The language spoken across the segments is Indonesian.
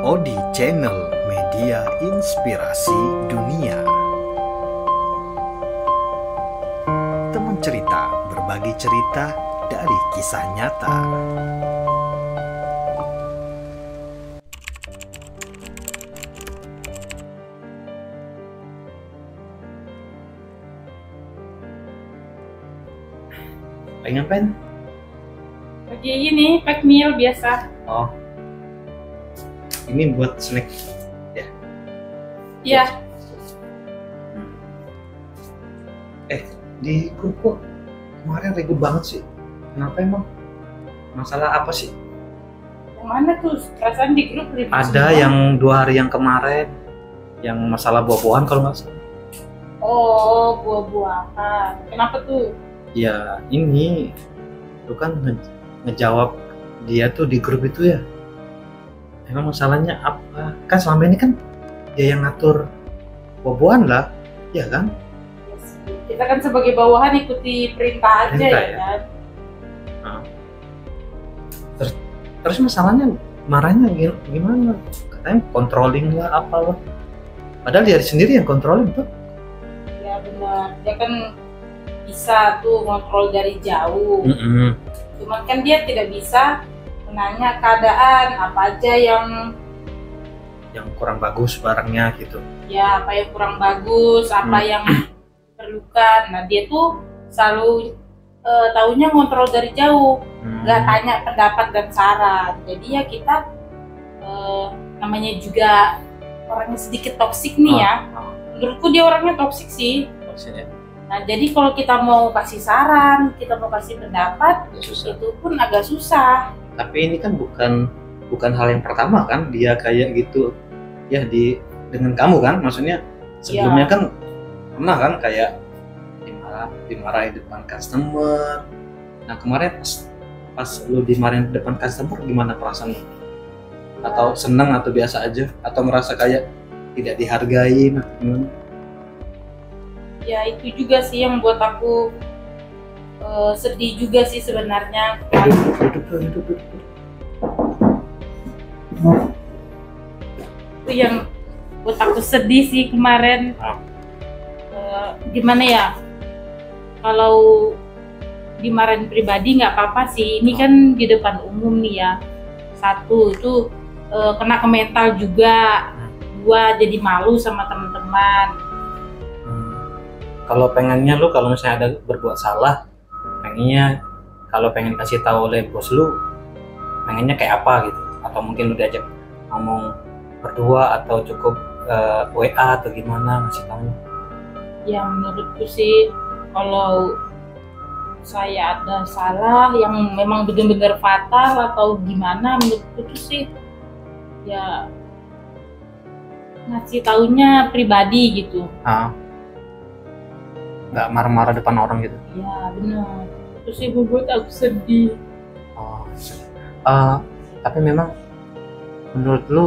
Odi Channel Media Inspirasi Dunia. Teman cerita berbagi cerita dari kisah nyata. Lagi ngapain? Lagi ini pack meal biasa. Oh, ini buat snack ya? Iya. Di grup kok kemarin ribut banget sih. Kenapa emang? Masalah apa sih? Yang mana tuh? Perasaan di grup ribut Ada semua. yang 2 hari yang kemarin, yang masalah buah-buahan kalau nggak salah. Oh, buah-buahan. Kenapa tuh? Ya ini, lu kan ngejawab dia tuh di grup itu ya. Emang masalahnya apa? Kan selama ini kan dia yang ngatur buah-buahan lah, ya kan? Yes. Kita kan sebagai bawahan ikuti perintah aja Perintah, ya ya? kan. Terus masalahnya marahnya gimana? Katanya controlling lah apalah. Padahal dia sendiri yang controlling tuh. Ya benar. Dia kan bisa tuh kontrol dari jauh. Cuman kan dia tidak bisa menanya keadaan apa aja Yang kurang bagus barangnya gitu. ya apa yang kurang bagus, apa yang diperlukan. Nah dia tuh selalu taunya ngontrol dari jauh, nggak tanya pendapat dan saran. Jadi ya kita namanya juga orangnya sedikit toksik nih ya. Menurutku dia orangnya toksik sih. Maksudnya Nah jadi kalau kita mau kasih saran, kita mau kasih pendapat, ya susah. itu pun agak susah. Tapi ini kan bukan hal yang pertama kan dia kayak gitu ya dengan kamu kan, maksudnya sebelumnya kan pernah kan kayak dimarahin depan customer. Nah kemarin pas lu dimarahin depan customer gimana perasaan lu? Atau senang atau biasa aja? Atau merasa kayak tidak dihargai? Ya itu juga sih yang buat aku sedih juga sih sebenarnya. Duduk. Itu yang buat aku sedih sih kemarin. Gimana ya, kalau dimarahin pribadi nggak apa-apa sih, ini kan di depan umum nih ya. Satu itu kena ke mental juga, gua jadi malu sama teman-teman. Kalau pengennya lu kalau misalnya ada berbuat salah, pengennya kalau pengen kasih tahu oleh bos lu, pengennya kayak apa gitu? Atau mungkin lu diajak ngomong berdua atau cukup WA atau gimana ngasih tahu? Ya menurutku sih kalau saya ada salah yang memang benar-benar fatal atau gimana, menurutku tuh sih ya ngasih taunya pribadi gitu. Nggak marah-marah depan orang gitu? Ya benar, itu sih membuat aku sedih. Tapi memang menurut lu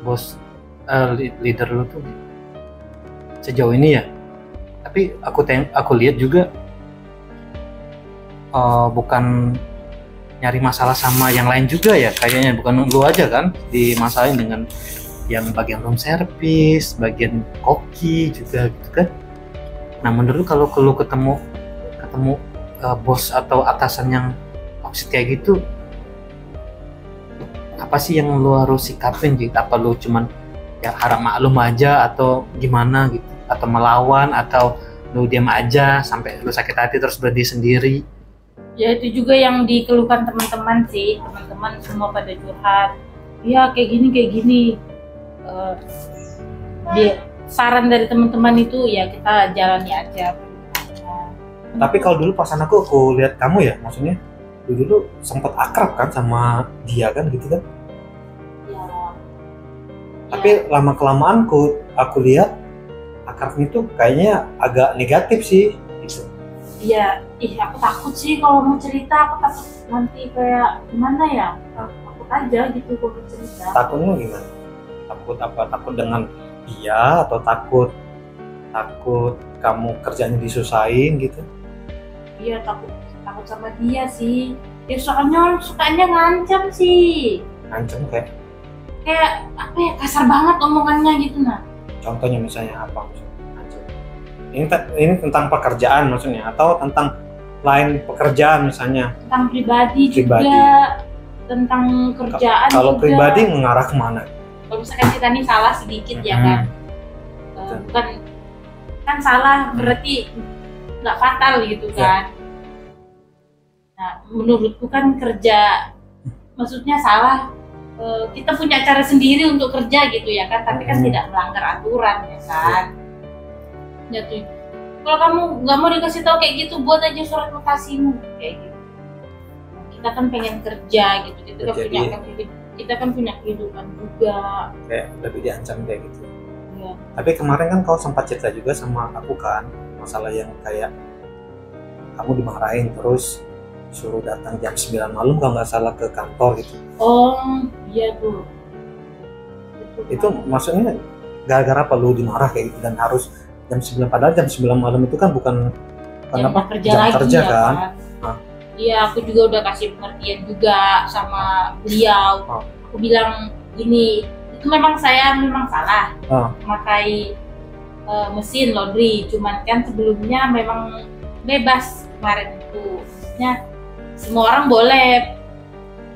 bos leader lu tuh sejauh ini ya, tapi aku lihat juga bukan nyari masalah sama yang lain juga ya, kayaknya bukan lu aja kan dimasalahin dengan yang bagian room service, bagian koki juga gitu kan. Nah menurut lu kalau lu ketemu bos atau atasan yang toksik kayak gitu, apa sih yang lu harus sikapin gitu? Apa lu cuman ya harap maklum aja atau gimana gitu, atau melawan, atau lu diam aja sampai lu sakit hati terus berdiri sendiri? Ya itu juga yang dikeluhkan teman-teman sih, teman-teman semua pada curhat. Ya kayak gini. Dia saran dari teman-teman itu ya kita jalani aja. Tapi kalau dulu pas aku lihat kamu ya, maksudnya dulu sempet akrab kan sama dia kan gitu kan? Ya. Tapi lama kelamaan aku lihat akrabnya tuh kayaknya agak negatif sih gitu. Iya, aku takut sih kalau mau cerita, aku takut nanti kayak gimana ya? Takut aja gitu kalau cerita. Takutnya gimana? Takut apa? Takut dengan dia atau takut kamu kerjanya disusahin gitu? Iya takut sama dia sih. Ya soalnya sukanya ngancam sih. Ngancem kayak kayak apa ya, kasar banget omongannya gitu. Nah, Contohnya misalnya apa? Ini tentang pekerjaan maksudnya, atau tentang lain pekerjaan misalnya? tentang pribadi juga, tentang kerjaan Kalau juga. pribadi mengarah kemana? Kalau misalkan kita nih salah sedikit ya Hmm. kan, bukan kan salah berarti nggak fatal gitu kan. Nah, menurutku kan kerja, maksudnya salah, kita punya cara sendiri untuk kerja gitu ya kan, tapi kan tidak melanggar aturan ya kan. Ya tuh, kalau kamu nggak mau dikasih tahu kayak gitu, buat aja surat mutasimu kayak gitu. Kita kan pengen kerja gitu, kita kan punya kehidupan juga. Kayak lebih diancam kayak gitu. Ya. Tapi kemarin kan kau sempat cerita juga sama aku kan, masalah yang kayak kamu dimarahin terus suruh datang jam 9 malam kalau nggak salah ke kantor gitu. Oh iya tuh. Itu maksudnya gara-gara apa lu dimarah kayak gitu dan harus jam 9, padahal jam 9 malam itu kan bukan jamnya kerja jam lagi kerja ya kan. kan. Iya, aku juga udah kasih pengertian juga sama beliau. Oh. Aku bilang gini, itu memang saya memang salah memakai mesin laundry, cuman kan sebelumnya memang bebas kemarin itu. Maksudnya semua orang boleh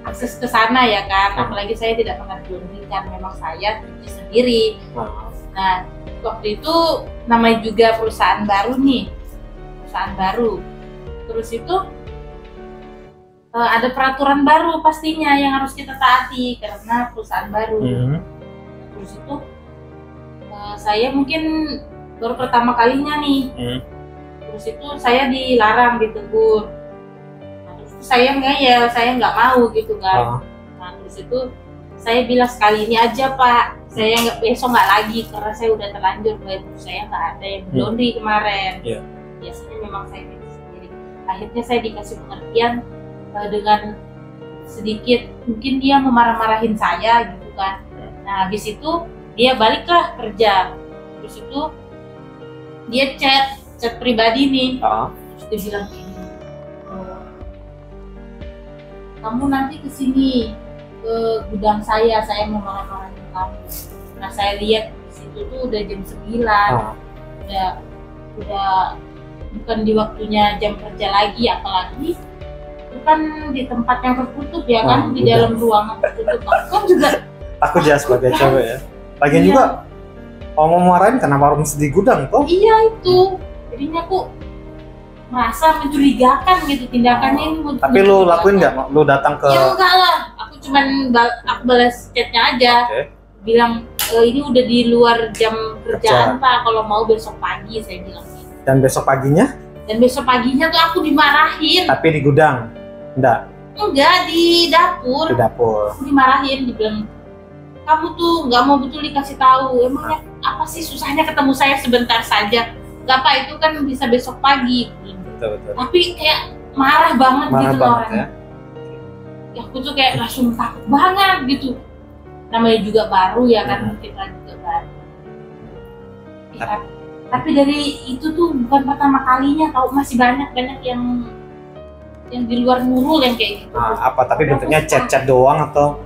akses ke sana ya kan, apalagi saya tidak pernah laundry kan, memang saya cuci sendiri. Nah, waktu itu namanya juga perusahaan baru nih, perusahaan baru. Terus itu ada peraturan baru pastinya yang harus kita taati karena perusahaan baru. Terus itu saya mungkin baru pertama kalinya nih. Terus itu saya dilarang, ditegur. Nah, terus itu saya ngeyel, saya nggak mau gitu kan. Nah, terus itu saya bilang sekali ini aja Pak, saya besok nggak lagi karena saya udah terlanjur bayar, saya nggak ada yang laundry kemarin. Biasanya memang saya gitu sendiri. Akhirnya saya dikasih pengertian dengan sedikit, mungkin dia memarah-marahin saya gitu kan. Nah habis itu dia baliklah kerja, terus itu dia chat pribadi nih. Terus dia bilang gini, kamu nanti kesini ke gudang saya mau marah-marahin kamu. Nah saya lihat di situ tuh udah jam 9, udah bukan di waktunya jam kerja lagi, apalagi kan di tempat yang tertutup ya kan, di dalam ruangan tertutup. Kan juga aku jelas sebagai cewek ya. Lagian juga kalau mau marahin kenapa harus di gudang toh? Iya itu. Jadinya aku merasa mencurigakan gitu tindakannya ini. Tapi lu lakuin nggak? Lu datang ke? Ya enggak lah. Aku cuman aku balas chatnya aja. Bilang ini udah di luar jam kerjaan Pak. Kalau mau besok pagi, saya bilang gitu. Dan besok paginya? Dan besok paginya tuh aku dimarahin. Tapi di gudang? Enggak, di dapur. Di dapur. Aku dimarahin, dibilang kamu tuh nggak mau betul dikasih tahu. Emangnya apa sih susahnya ketemu saya sebentar saja? Gak apa, itu kan bisa besok pagi. Betul. Tapi kayak marah banget gitu orangnya. Ya aku tuh kayak langsung takut banget gitu. Namanya juga baru ya kan, kita juga baru. Ya, tapi dari itu tuh bukan pertama kalinya, tahu masih banyak yang di luar Nurul yang kayak gitu. Apa? Tapi bentuknya chat doang atau?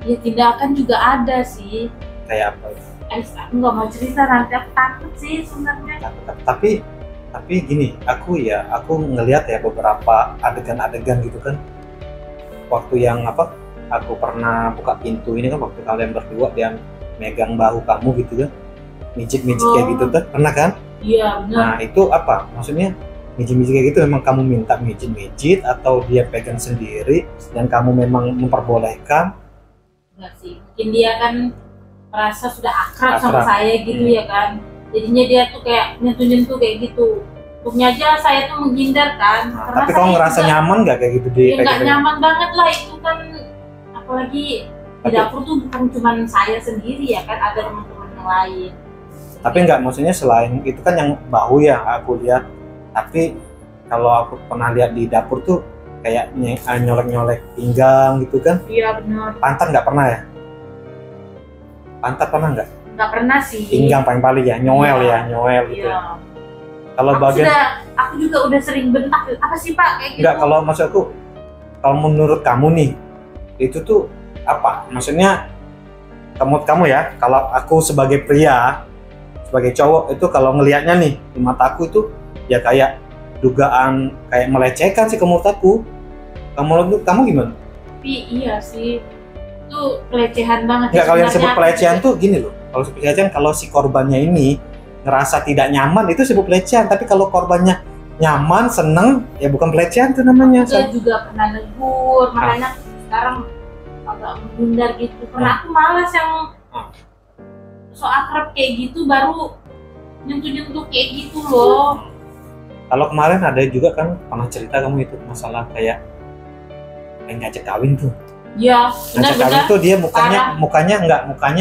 Ya tindakan juga ada sih. Kayak apa? Aku nggak mau cerita, nanti aku takut sih sebenarnya. Tapi gini, aku ngelihat ya beberapa adegan-adegan gitu kan. Waktu yang aku pernah buka pintu ini kan, waktu kalian berdua dia megang bahu kamu gitu kan, mijit kayak gitu tuh, pernah kan? Iya benar. Nah itu apa? Maksudnya mijit kayak gitu memang kamu minta mijit atau dia pegang sendiri dan kamu memang memperbolehkan? Enggak sih, mungkin dia kan merasa sudah akrab sama saya gitu ya kan, jadinya dia tuh kayak nyentuh kayak gitu. Untuknya aja saya tuh menghindar kan. Tapi kamu ngerasa nyaman nggak kayak gitu di? Ya nggak nyaman banget lah itu kan, apalagi di dapur tuh bukan cuma saya sendiri ya kan, ada teman-teman yang lain. Tapi nggak, maksudnya selain itu kan yang bahu ya aku lihat. Tapi kalau aku pernah lihat di dapur tuh kayak nyolek pinggang gitu kan? Iya benar. Pantat nggak pernah ya? Pantat pernah nggak? Nggak pernah sih. Pinggang paling ya, nyoel gitu. Iya. Kalau aku juga udah sering bentak, apa sih Pak kayak gitu? Nggak, kalau maksud aku, kalau menurut kamu nih, itu tuh apa? Maksudnya kamu ya, kalau aku sebagai pria, sebagai cowok itu kalau ngelihatnya nih di mataku itu ya kayak dugaan kayak melecehkan sih menurut aku. Kamu gimana? Tapi iya sih, itu pelecehan banget. Enggak, kalau yang disebut sebenarnya. pelecehan tuh gini loh. Kalau disebut pelecehan, kalau si korbannya ini ngerasa tidak nyaman itu disebut pelecehan. Tapi kalau korbannya nyaman, seneng, ya bukan pelecehan tuh namanya. Dia juga pernah negur, makanya sekarang agak menghindar gitu. Karena aku malas yang so akrab kayak gitu baru nyentuh-nyentuh kayak gitu loh. Kalau kemarin ada juga kan pernah cerita kamu itu masalah kayak ngajak kawin tuh. Ya, Ngajak kawin benar-benar. tuh dia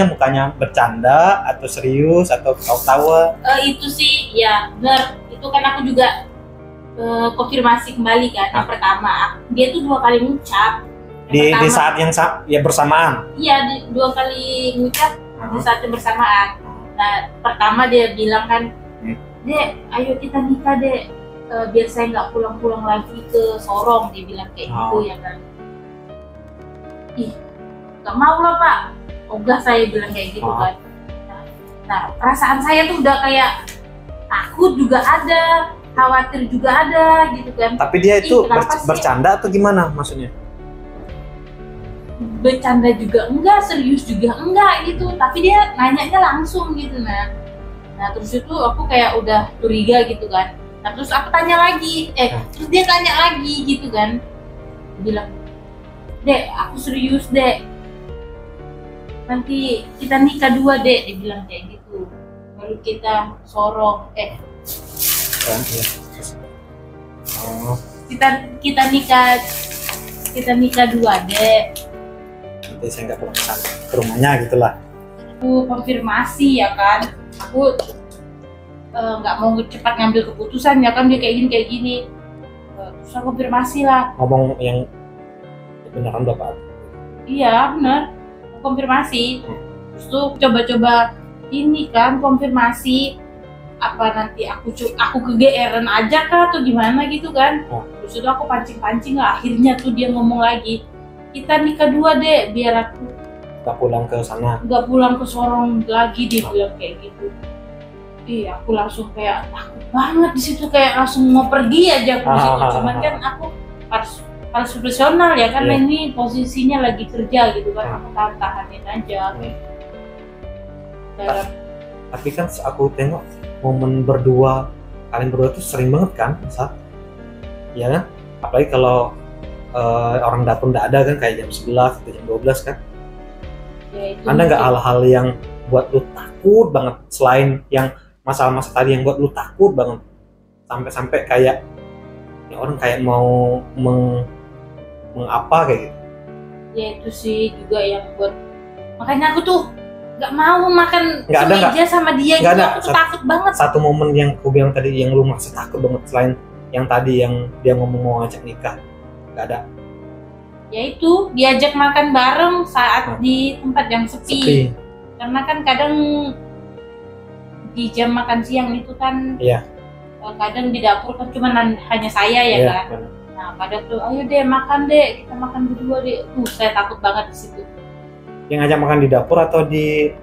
mukanya bercanda atau serius atau tawa. Itu sih, ya benar. Itu kan aku juga konfirmasi kembali kan. Yang pertama, dia tuh 2 kali ngucap. Di saat yang ya bersamaan. Iya, 2 kali ngucap di saat yang bersamaan. Nah, pertama dia bilang kan, Dek, ayo kita nikah dek, biar saya nggak pulang-pulang lagi ke Sorong, dia bilang kayak gitu ya kan. Ih, nggak mau lah pak, ogah saya bilang kayak gitu kan. Nah, perasaan saya tuh udah kayak takut juga ada, khawatir juga ada gitu kan. Tapi dia itu kenapa sih? bercanda atau gimana maksudnya? Bercanda juga enggak, serius juga enggak gitu, tapi dia nanyanya langsung gitu. Nah terus itu aku kayak udah curiga gitu kan. Nah terus aku tanya lagi, terus dia tanya lagi gitu kan. Dia bilang, Dek, aku serius dek, nanti kita nikah 2 dek, dia bilang kayak gitu. Baru kita Sorong, kita nikah 2 dek. Nanti saya nggak pulang ke sana, ke rumahnya gitulah. Aku konfirmasi ya kan, aku nggak mau cepat ngambil keputusan ya kan, dia kayak gini. Terus aku konfirmasi lah. Ngomong yang beneran bapak. Iya bener, konfirmasi. Terus tuh coba-coba ini kan konfirmasi, apa nanti aku kegeeran aja kah atau gimana gitu kan. Terus itu aku pancing lah, akhirnya tuh dia ngomong lagi, kita nikah 2 deh, biar aku nggak pulang ke sana, nggak pulang ke Sorong lagi, dia bilang kayak gitu. Aku langsung kayak takut banget di situ, kayak langsung mau pergi aja aku di situ. Cuman kan aku harus profesional ya, karena ini posisinya lagi kerja gitu kan, aku tahanin aja. Tapi kan aku tengok momen kalian berdua tuh sering banget kan, saat ya kan, apalagi kalau orang dapur nggak ada kan, kayak jam 11 atau jam 12 kan. Ya, ada nggak hal-hal yang buat lu takut banget, selain yang masalah-masalah tadi yang buat lu takut banget, sampai kayak ya orang kayak mau mengapa kayak gitu? Ya itu sih juga yang buat, makanya aku tuh nggak mau makan semeja sama dia gitu. Aku takut banget. Satu momen yang aku bilang tadi yang lu masih takut banget, selain yang tadi yang dia ngomong mau ngajak nikah, nggak ada? Yaitu diajak makan bareng saat di tempat yang sepi. Karena kan kadang di jam makan siang itu kan kadang di dapur kan cuma hanya saya ya kan. Nah kadang tuh ayo deh makan deh, kita makan berdua deh. Saya takut banget di situ. Yang ngajak makan di dapur atau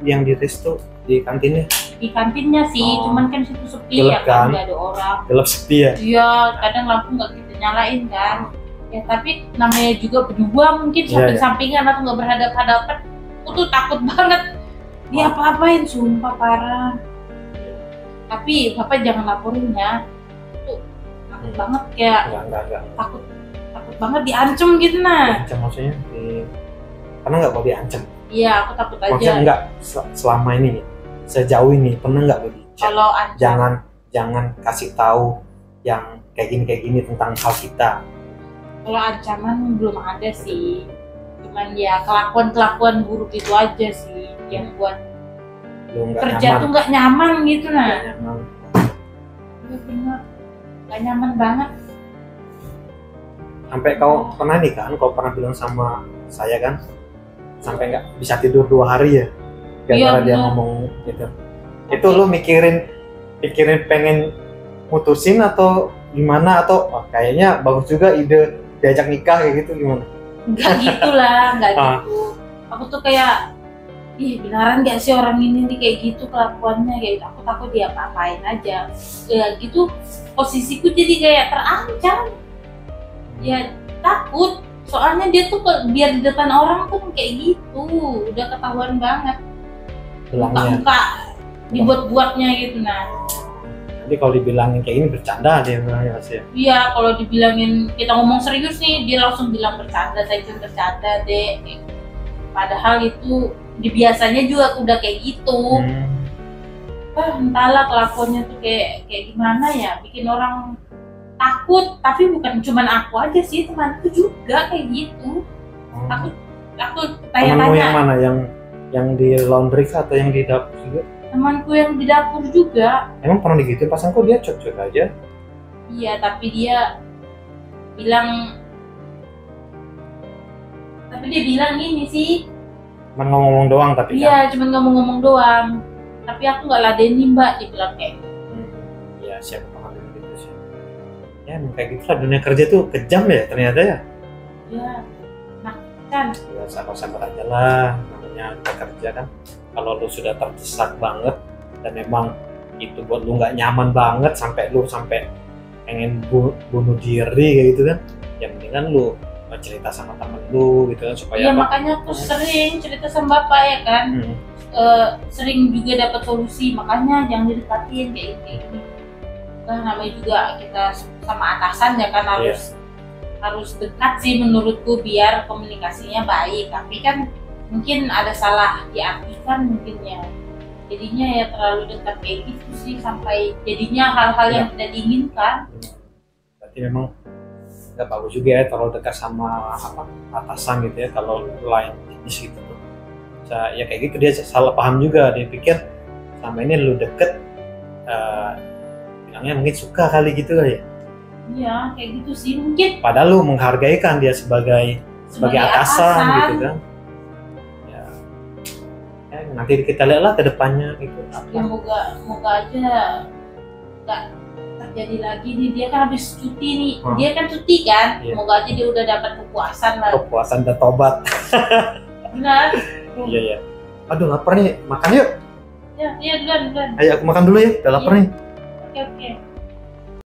yang di resto, di kantinnya? Di kantinnya sih, cuman kan situ sepi ya kan, nggak ada orang. Gelap sepi ya? Iya, kadang lampu nggak kita nyalain kan. Ya tapi namanya juga berdua, mungkin samping-sampingan atau nggak berhadap-hadapan. Aku tuh takut banget dia apa-apain, sumpah parah. Tapi bapak jangan laporin ya, tuh takut banget kayak enggak. takut banget diancem gitu diancem maksudnya pernah nggak kau diancem? Iya, aku takut aja. Maksudnya enggak selama ini, sejauh ini pernah nggak kau diancem? Kalau jangan kasih tahu yang kayak gini tentang hal kita. Kalau ancaman belum ada sih, cuman ya kelakuan buruk itu aja sih yang buat kerja tuh nggak nyaman gitu Nggak nyaman. Iya benar, nggak nyaman banget. Sampai kau pernah nih kan, kau pernah bilang sama saya kan, sampai nggak bisa tidur 2 hari ya, gara-gara dia ngomong gitu. Itu lu mikirin pengen mutusin atau gimana, atau kayaknya bagus juga ide diajak nikah kayak gitu, gimana? Enggak gitulah, enggak gitu. Aku tuh kayak ih beneran gak sih orang ini nih kayak gitu kelakuannya kayak gitu, aku takut dia apa-apain aja ya gitu, posisiku jadi kayak terancam ya, takut soalnya dia tuh biar di depan orang tuh kayak gitu udah ketahuan banget Bilangnya. muka dibuat-buatnya gitu. Nah Jadi kalau dibilangin kayak ini bercanda dia bilangnya pasti. iya, kalau dibilangin kita ngomong serius nih dia langsung bilang bercanda, saya cuma bercanda deh, padahal itu di biasanya juga udah kayak gitu. Entahlah kelakuannya tuh kayak gimana ya, bikin orang takut. Tapi bukan cuman aku aja sih, temanku juga kayak gitu. Aku Temanmu yang tanya-tanya, mana? Yang di laundry kah atau yang di dapur juga? temanku yang di dapur juga. Emang pernah digituin pasangan kok dia cocok aja? Iya, tapi dia bilang ini sih, Cuman ngomong-ngomong doang tapi kan? iya cuman ngomong-ngomong doang, tapi aku nggak ladenin mbak, dia bilang kayak Ya siapa paham gitu sih. Ya emang kayak gitu lah, dunia kerja tuh kejam ya ternyata ya. ya nah kan Ya sabar-sabar aja lah, namanya bekerja kan. Kalau lu sudah terdesak banget dan memang itu buat lu nggak nyaman banget sampai pengen bunuh diri kayak gitu kan, ya mendingan lu cerita sama temen lu gitu kan supaya iya, makanya aku sering cerita sama bapak ya kan. Sering juga dapat solusi, makanya jangan didekatin kayak gini. Nah, namanya juga kita sama atasan ya kan, harus dekat sih menurutku biar komunikasinya baik. Tapi kan mungkin ada salah diartikan mungkin ya, jadinya ya terlalu dekat kayak gitu sih sampai jadinya hal-hal yang tidak diinginkan. Berarti memang nggak bagus juga ya kalau dekat sama atasan gitu ya, kalau lain jenis gitu tuh. Ya kayak gitu dia salah paham juga, dia pikir sama ini lu deket bilangnya mungkin suka kali gitu ya. Iya kayak gitu sih mungkin. Padahal lu menghargai kan dia sebagai atasan gitu kan. Ya nanti kita lihatlah ke depannya gitu. Ya moga aja nggak terjadi lagi nih, dia kan habis cuti nih, dia kan cuti kan, semoga aja dia udah dapat kepuasan lah. Kepuasan dan tobat. Benar. Iya. Aduh lapar nih, makan yuk. Ya duluan. Ayo aku makan dulu ya, udah lapar nih. Oke.